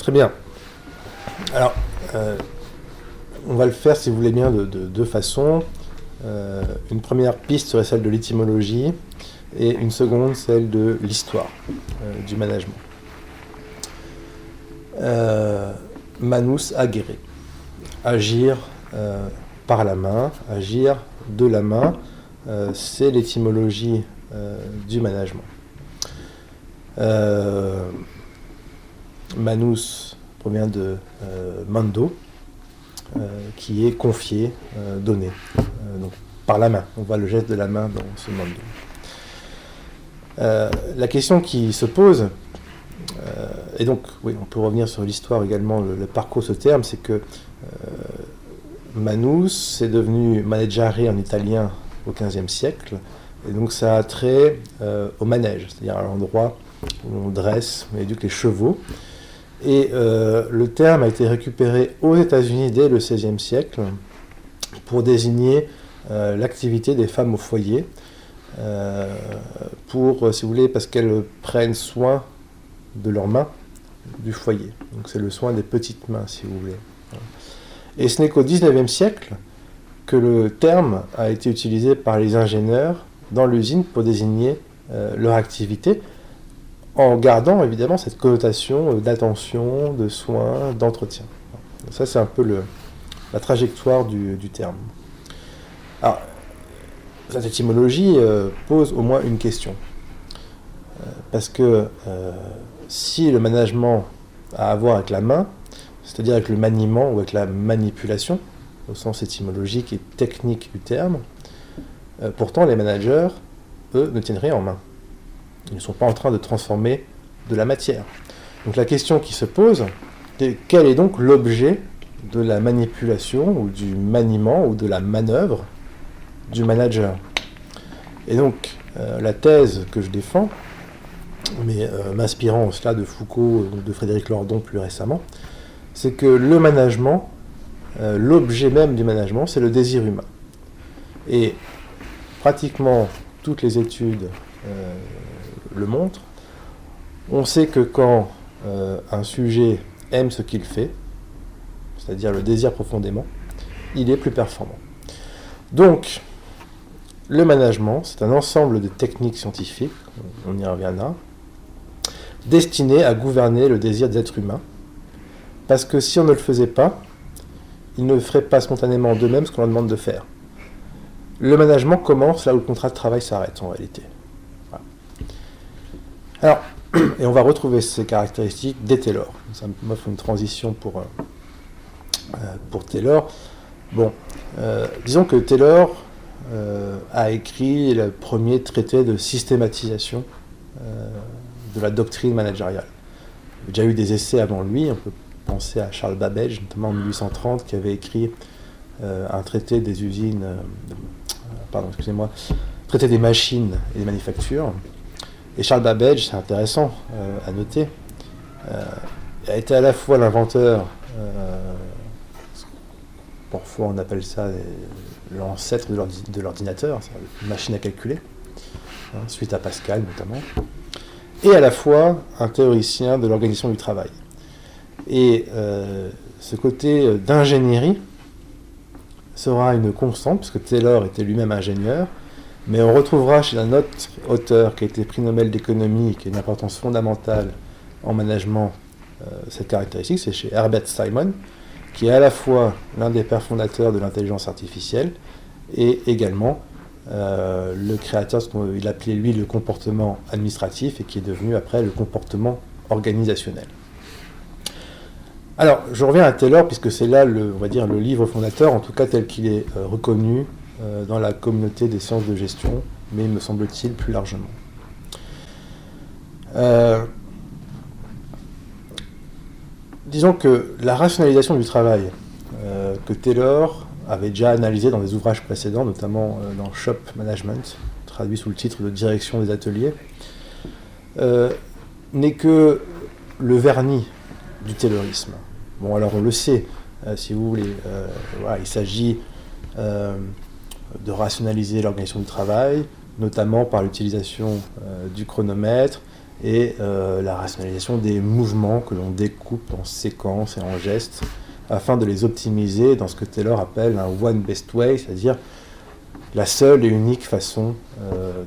Très bien. Alors, on va le faire, si vous voulez bien, de deux façons. Une première piste serait celle de l'étymologie et une seconde, celle de l'histoire du management. Manus agere, agir par la main, agir de la main, c'est l'étymologie du management. Manus provient de mando, qui est confié, donné, donc par la main. On voit le geste de la main dans ce mando. La question qui se pose, et donc oui, on peut revenir sur l'histoire également, le parcours de ce terme, c'est que manus c'est devenu maneggiare en italien au XVe siècle, et donc ça a trait au manège, c'est-à-dire à l'endroit où on dresse, on éduque les chevaux. Et le terme a été récupéré aux États-Unis dès le XVIe siècle pour désigner l'activité des femmes au foyer, pour, si vous voulez, parce qu'elles prennent soin de leurs mains du foyer. Donc c'est le soin des petites mains, si vous voulez. Et ce n'est qu'au XIXe siècle que le terme a été utilisé par les ingénieurs dans l'usine pour désigner leur activité, en gardant évidemment cette connotation d'attention, de soin, d'entretien. Ça, c'est un peu la trajectoire du terme. Alors, cette étymologie pose au moins une question. Parce que si le management a à voir avec la main, c'est-à-dire avec le maniement ou avec la manipulation, au sens étymologique et technique du terme, pourtant les managers, eux, ne tiennent rien en main. Ils ne sont pas en train de transformer de la matière. Donc la question qui se pose, c'est quel est donc l'objet de la manipulation ou du maniement ou de la manœuvre du manager? Et donc la thèse que je défends, mais m'inspirant cela de Foucault ou de Frédéric Lordon plus récemment, c'est que le management, l'objet même du management, c'est le désir humain. Et pratiquement toutes les études le montre. On sait que quand un sujet aime ce qu'il fait, c'est-à-dire le désire profondément, il est plus performant. Donc, le management, c'est un ensemble de techniques scientifiques, on y reviendra, destinées à gouverner le désir des êtres humains, parce que si on ne le faisait pas, ils ne feraient pas spontanément d'eux-mêmes ce qu'on leur demande de faire. Le management commence là où le contrat de travail s'arrête en réalité. Alors, et on va retrouver ces caractéristiques dès Taylor. Ça m'offre une transition pour Taylor. Bon, disons que Taylor a écrit le premier traité de systématisation de la doctrine managériale. Il y a déjà eu des essais avant lui. On peut penser à Charles Babbage, notamment en 1830, qui avait écrit un traité des usines, traité des machines et des manufactures. Et Charles Babbage, c'est intéressant à noter, a été à la fois l'inventeur, parfois on appelle ça l'ancêtre de l'ordinateur, une machine à calculer, suite à Pascal notamment, et à la fois un théoricien de l'organisation du travail. Et ce côté d'ingénierie sera une constante, puisque Taylor était lui-même ingénieur, mais on retrouvera chez un autre auteur qui a été prix Nobel d'économie et qui a une importance fondamentale en management cette caractéristique, c'est chez Herbert Simon, qui est à la fois l'un des pères fondateurs de l'intelligence artificielle et également le créateur de ce qu'il appelait lui le comportement administratif et qui est devenu après le comportement organisationnel. Alors, je reviens à Taylor puisque c'est là, on va dire, le livre fondateur, en tout cas tel qu'il est reconnu dans la communauté des sciences de gestion, mais me semble-t-il plus largement. Disons que la rationalisation du travail que Taylor avait déjà analysé dans des ouvrages précédents, notamment dans Shop Management, traduit sous le titre de Direction des ateliers, n'est que le vernis du Taylorisme. Bon, alors on le sait, si vous voulez, voilà, il s'agit de rationaliser l'organisation du travail, notamment par l'utilisation du chronomètre et la rationalisation des mouvements que l'on découpe en séquences et en gestes afin de les optimiser dans ce que Taylor appelle un one best way, c'est-à-dire la seule et unique façon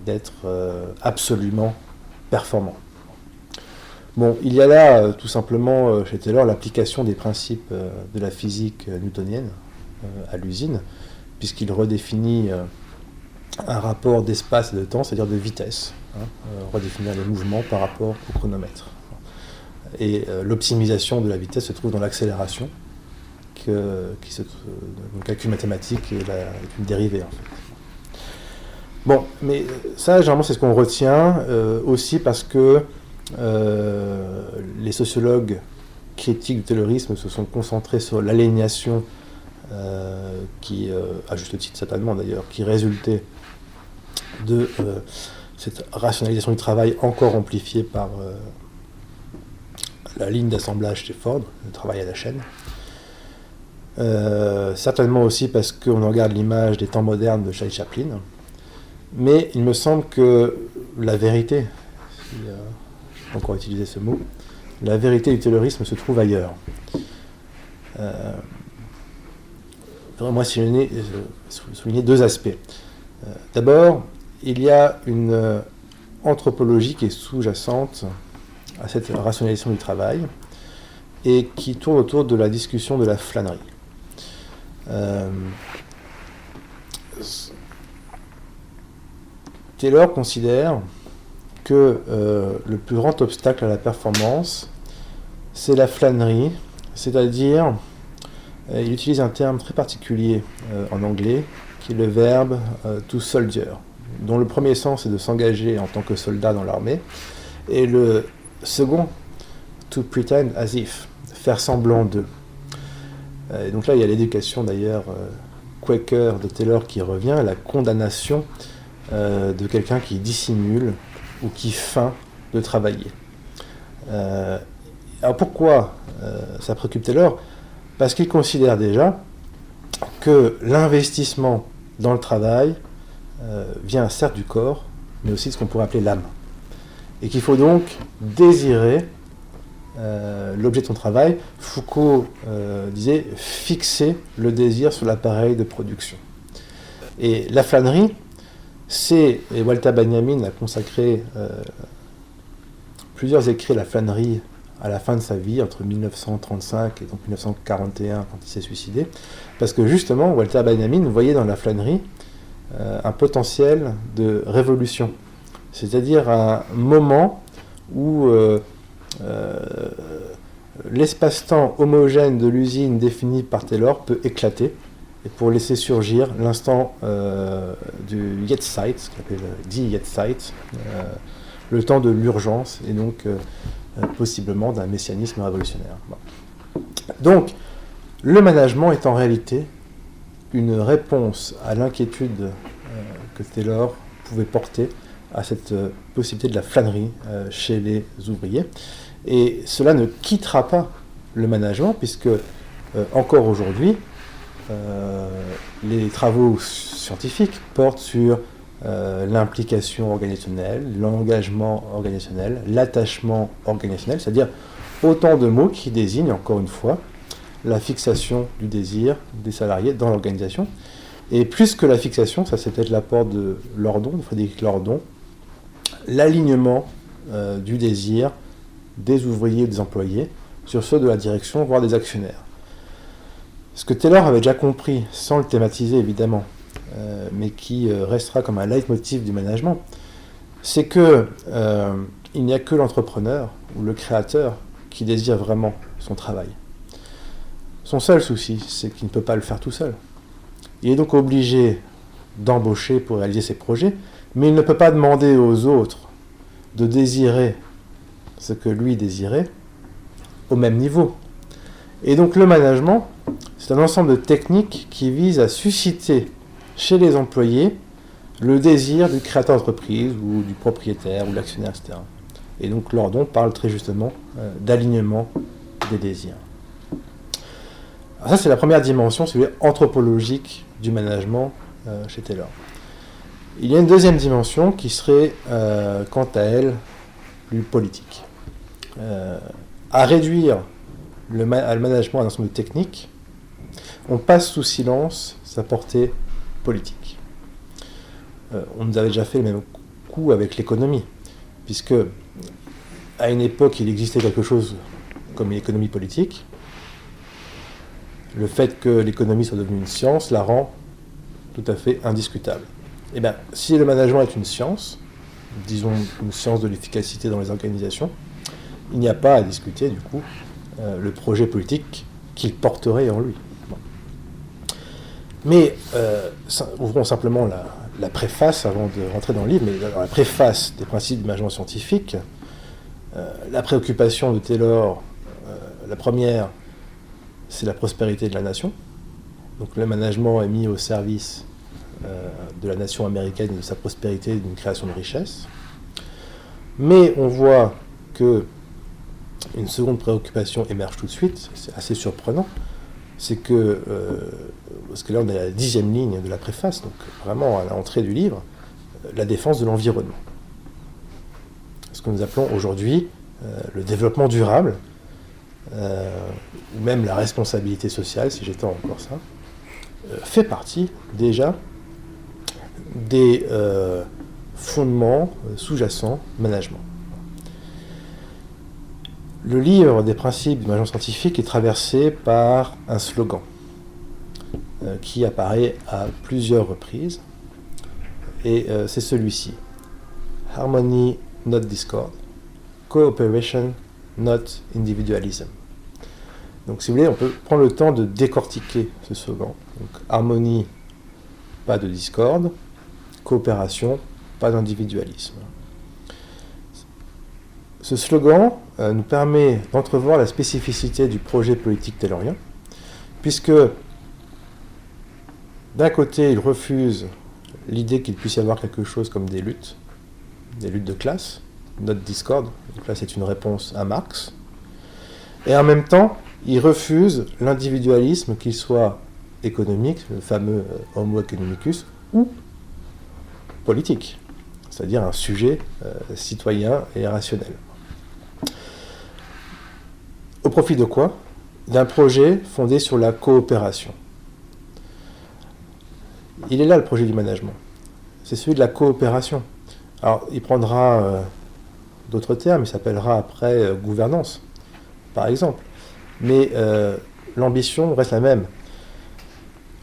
d'être absolument performant. Bon, il y a là tout simplement chez Taylor l'application des principes de la physique newtonienne à l'usine, puisqu'il redéfinit un rapport d'espace et de temps, c'est-à-dire de vitesse, redéfinir les mouvements par rapport au chronomètre. Et l'optimisation de la vitesse se trouve dans l'accélération, le calcul mathématique est une dérivée en fait. Bon, mais ça, généralement, c'est ce qu'on retient, aussi parce que les sociologues critiques du taylorisme se sont concentrés sur l'aliénation qui, à juste titre certainement d'ailleurs, qui résultait de cette rationalisation du travail encore amplifiée par la ligne d'assemblage chez Ford, le travail à la chaîne. Certainement aussi parce qu'on regarde l'image des temps modernes de Charlie Chaplin. Mais il me semble que la vérité, si je peux encore utiliser ce mot, la vérité du taylorisme se trouve ailleurs. Moi, si je souligner deux aspects. D'abord, il y a une anthropologie qui est sous-jacente à cette rationalisation du travail et qui tourne autour de la discussion de la flânerie. Taylor considère que le plus grand obstacle à la performance, c'est la flânerie, c'est-à-dire, il utilise un terme très particulier en anglais, qui est le verbe to soldier, dont le premier sens est de s'engager en tant que soldat dans l'armée, et le second, to pretend as if, faire semblant d'eux. Et donc là, il y a l'éducation d'ailleurs Quaker de Taylor qui revient, la condamnation de quelqu'un qui dissimule ou qui feint de travailler. Alors pourquoi ça préoccupe Taylor ? Parce qu'il considère déjà que l'investissement dans le travail vient certes du corps, mais aussi de ce qu'on pourrait appeler l'âme. Et qu'il faut donc désirer l'objet de son travail. Foucault disait fixer le désir sur l'appareil de production. Et la flânerie, et Walter Benjamin a consacré plusieurs écrits à la flânerie à la fin de sa vie, entre 1935 et donc 1941, quand il s'est suicidé, parce que justement, Walter Benjamin voyait dans la flânerie un potentiel de révolution, c'est-à-dire un moment où l'espace-temps homogène de l'usine défini par Taylor peut éclater, et pour laisser surgir l'instant du Jetztzeit, ce qu'on appelle Die Jetztzeit, le temps de l'urgence, et donc possiblement d'un messianisme révolutionnaire. Bon. Donc, le management est en réalité une réponse à l'inquiétude que Taylor pouvait porter à cette possibilité de la flânerie chez les ouvriers. Et cela ne quittera pas le management, puisque encore aujourd'hui, les travaux scientifiques portent sur l'implication organisationnelle, l'engagement organisationnel, l'attachement organisationnel, c'est-à-dire autant de mots qui désignent, encore une fois, la fixation du désir des salariés dans l'organisation. Et plus que la fixation, ça c'est peut-être l'apport de Lordon, de Frédéric Lordon, l'alignement du désir des ouvriers et des employés sur ceux de la direction, voire des actionnaires. Ce que Taylor avait déjà compris, sans le thématiser évidemment, mais qui restera comme un leitmotiv du management, c'est que il n'y a que l'entrepreneur ou le créateur qui désire vraiment son travail. Son seul souci, c'est qu'il ne peut pas le faire tout seul. Il est donc obligé d'embaucher pour réaliser ses projets, mais il ne peut pas demander aux autres de désirer ce que lui désirait au même niveau. Et donc le management, c'est un ensemble de techniques qui visent à susciter chez les employés le désir du créateur d'entreprise ou du propriétaire ou de l'actionnaire, etc. Et donc Lordon parle très justement d'alignement des désirs. Alors ça, c'est la première dimension, si vous voulez, anthropologique du management chez Taylor. Il y a une deuxième dimension qui serait, quant à elle, plus politique. À réduire le management à un ensemble de techniques, on passe sous silence sa portée politique. On nous avait déjà fait le même coup avec l'économie, puisque à une époque il existait quelque chose comme une économie politique. Le fait que l'économie soit devenue une science la rend tout à fait indiscutable. Eh bien, si le management est une science, disons une science de l'efficacité dans les organisations, il n'y a pas à discuter du coup le projet politique qu'il porterait en lui. Bon. Mais ouvrons simplement la préface avant de rentrer dans le livre, mais dans la préface des principes du management scientifique, la préoccupation de Taylor, la première, c'est la prospérité de la nation. Donc le management est mis au service de la nation américaine et de sa prospérité et d'une création de richesse. Mais on voit que une seconde préoccupation émerge tout de suite, c'est assez surprenant, c'est que, parce que là on est à la 10e ligne de la préface, donc vraiment à l'entrée du livre, la défense de l'environnement. Ce que nous appelons aujourd'hui le développement durable, ou même la responsabilité sociale, si j'étends encore ça, fait partie déjà des fondements sous-jacents management. Le livre des principes du management scientifique est traversé par un slogan qui apparaît à plusieurs reprises, et c'est celui-ci. Harmony, not discord. Cooperation, not individualism. Donc si vous voulez, on peut prendre le temps de décortiquer ce slogan. Donc, harmonie, pas de discorde. Coopération, pas d'individualisme. Ce slogan nous permet d'entrevoir la spécificité du projet politique taylorien, puisque d'un côté, il refuse l'idée qu'il puisse y avoir quelque chose comme des luttes de classe, not discord, donc là c'est une réponse à Marx, et en même temps, il refuse l'individualisme, qu'il soit économique, le fameux homo economicus, ou politique, c'est-à-dire un sujet citoyen et rationnel. Au profit de quoi ? D'un projet fondé sur la coopération. Il est là le projet du management. C'est celui de la coopération. Alors, il prendra d'autres termes, il s'appellera après gouvernance, par exemple. Mais l'ambition reste la même.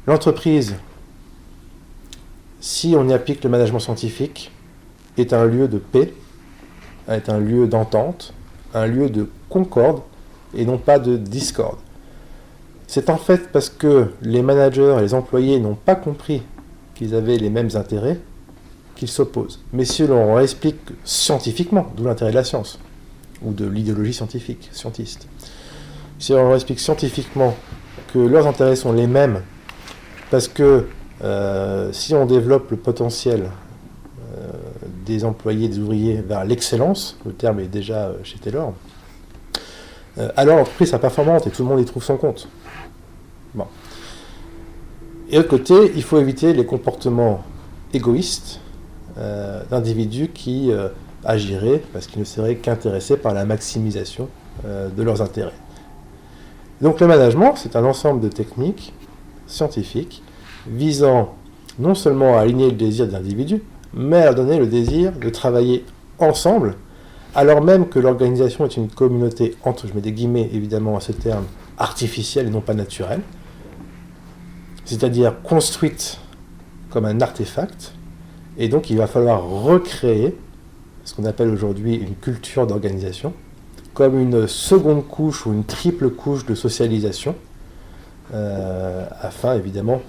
L'entreprise, si on y applique le management scientifique, est un lieu de paix, est un lieu d'entente, un lieu de concorde, et non pas de discorde. C'est en fait parce que les managers et les employés n'ont pas compris qu'ils avaient les mêmes intérêts qu'ils s'opposent. Mais si l'on leur explique scientifiquement, d'où l'intérêt de la science, ou de l'idéologie scientifique, scientiste, si on leur explique scientifiquement que leurs intérêts sont les mêmes, parce que si on développe le potentiel des employés, des ouvriers vers l'excellence, le terme est déjà chez Taylor, alors l'entreprise sera performante et tout le monde y trouve son compte. Bon. Et de l'autre côté, il faut éviter les comportements égoïstes d'individus qui agiraient parce qu'ils ne seraient qu'intéressés par la maximisation de leurs intérêts. Donc le management, c'est un ensemble de techniques scientifiques visant non seulement à aligner le désir des individus, mais à leur donner le désir de travailler ensemble, alors même que l'organisation est une communauté, entre, je mets des guillemets évidemment à ce terme, artificielle et non pas naturelle, c'est-à-dire construite comme un artefact, et donc il va falloir recréer ce qu'on appelle aujourd'hui une culture d'organisation, comme une seconde couche ou une triple couche de socialisation, afin évidemment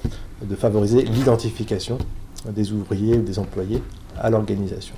de favoriser l'identification des ouvriers ou des employés à l'organisation.